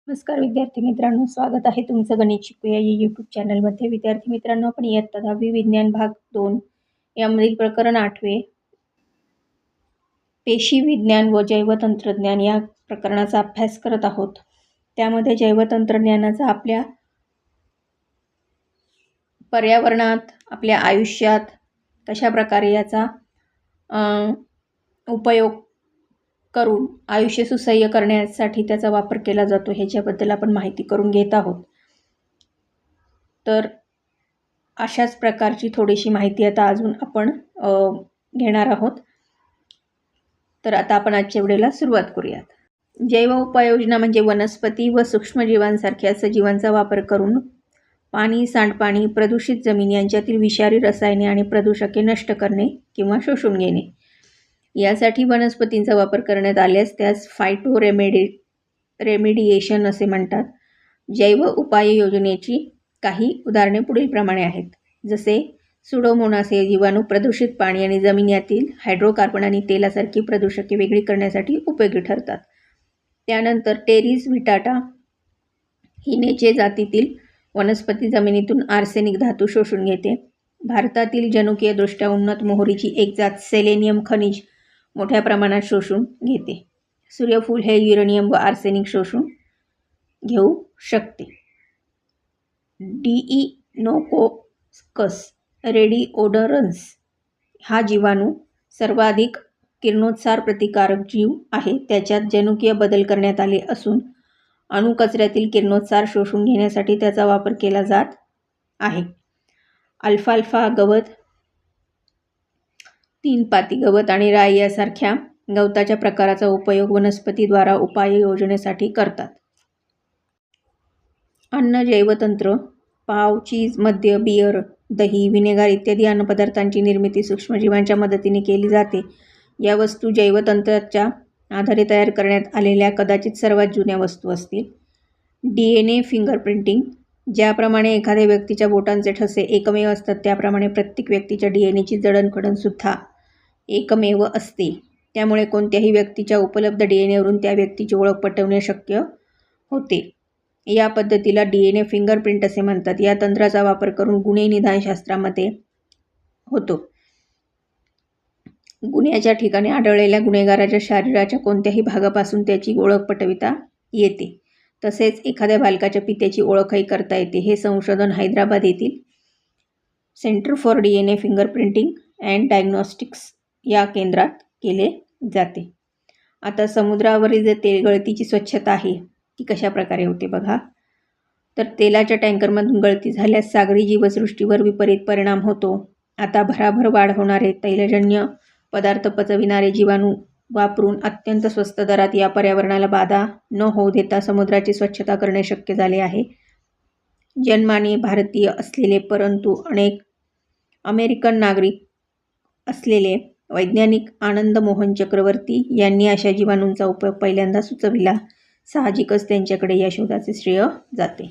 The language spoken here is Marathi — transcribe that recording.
नमस्कार विद्यार्थी मित्रांनो, स्वागत आहे तुमचं गणित शिकूया या यूट्यूब चॅनलमध्ये. विद्यार्थी मित्रांनो, आपण इयत्ता 10वी विज्ञान भाग 2 यामधील प्रकरण 8 पेशी विज्ञान व जैवतंत्रज्ञान या प्रकरणाचा अभ्यास करत आहोत. त्यामध्ये जैवतंत्रज्ञानाचा आपल्या पर्यावरणात, आपल्या आयुष्यात कशा प्रकारे याचा उपयोग करून आयुष्य सुसह्य करण्यासाठी त्याचा वापर केला जातो ह्याच्याबद्दल आपण माहिती करून घेत आहोत. तर अशाच प्रकारची थोडीशी माहिती आता अजून आपण घेणार आहोत. तर आता आपण आजच्या व्हिडिओला सुरुवात करूयात. जैव उपाययोजना म्हणजे वनस्पती व सूक्ष्मजीवांसारख्या सजीवांचा वापर करून पाणी, सांडपाणी, प्रदूषित जमीन यांच्यातील विषारी रसायने आणि प्रदूषके नष्ट करणे किंवा शोषून घेणे. यासाठी वनस्पतींचा वापर करण्यात आल्यास त्यास फायटो रेमेडिएशन असे म्हणतात. जैव उपाययोजनेची काही उदाहरणे पुढीलप्रमाणे आहेत. जसे सुडोमोनास हे जीवाणू प्रदूषित पाणी आणि जमीन यातील हायड्रोकार्बन आणि तेलासारखी प्रदूषके वेगळी करण्यासाठी उपयोगी ठरतात. त्यानंतर टेरिस व्हिटाटा ही नेचे जातीतील वनस्पती जमिनीतून आर्सेनिक धातू शोषून घेते. भारतातील जनुकीयदृष्ट्या उन्नत मोहरीची एक जात सेलेनियम खनिज मोठ्या प्रमाणात शोषून घेते. सूर्यफूल हे युरेनियम व आर्सेनिक शोषून घेऊ शकते. डिइनोकोकस रेडिओडरन्स हा जीवाणू सर्वाधिक किरणोत्सार प्रतिकारक जीव आहे. त्याच्यात जनुकीय बदल करण्यात आले असून अणुकचऱ्यातील किरणोत्सार शोषून घेण्यासाठी त्याचा वापर केला जात आहे. अल्फाल्फा गवत, तीन पाती गवत आणि राई यासारख्या गवताच्या प्रकाराचा उपयोग वनस्पतीद्वारा उपाययोजनेसाठी करतात. अन्न जैवतंत्र पाव, चीज, मद्य, बियर, दही, व्हिनेगार इत्यादी अन्नपदार्थांची निर्मिती सूक्ष्मजीवांच्या मदतीने केली जाते. या वस्तू जैवतंत्राच्या आधारे तयार करण्यात आलेल्या कदाचित सर्वात जुन्या वस्तू असतील. DNA फिंगरप्रिंटिंग ज्याप्रमाणे एखाद्या व्यक्तीच्या बोटांचे ठसे एकमेव असतात त्याप्रमाणे प्रत्येक व्यक्तीच्या DNAची जडणघडणसुद्धा एकमेव असते. त्यामुळे कोणत्याही व्यक्तीच्या उपलब्ध DNAवरून त्या व्यक्तीची ओळख पटवणे शक्य होते. या पद्धतीला DNA फिंगरप्रिंट असे म्हणतात. या तंत्राचा वापर करून गुन्हे निदानशास्त्रामध्ये होतो. गुन्ह्याच्या ठिकाणी आढळलेल्या गुन्हेगाराच्या शरीराच्या कोणत्याही भागापासून त्याची ओळख पटविता येते. तसेच एखाद्या बालकाच्या पित्याची ओळखही करता येते. हे संशोधन हैदराबाद येथील centre for DNA fingerprinting and diagnostics या केंद्रात केले जाते. आता समुद्रावरील जे तेलगळतीची स्वच्छता आहे ती कशा प्रकारे होते बघा. तर तेलाच्या टँकरमधून गळती झाल्यास सागरी जीवसृष्टीवर विपरीत परिणाम होतो. आता भराभर वाढ होणारे तैलजन्य पदार्थ पचविणारे जीवाणू वापरून अत्यंत स्वस्त दरात या पर्यावरणाला बाधा न होऊ देता समुद्राची स्वच्छता करणे शक्य झाले आहे. जन्माने भारतीय असलेले परंतु अनेक अमेरिकन नागरिक असलेले वैज्ञानिक आनंद मोहन चक्रवर्ती यांनी अशा जीवाणूंचा उपयोग पहिल्यांदा सुचविला. साहजिकच त्यांच्याकडे या शोधाचे श्रेय जाते.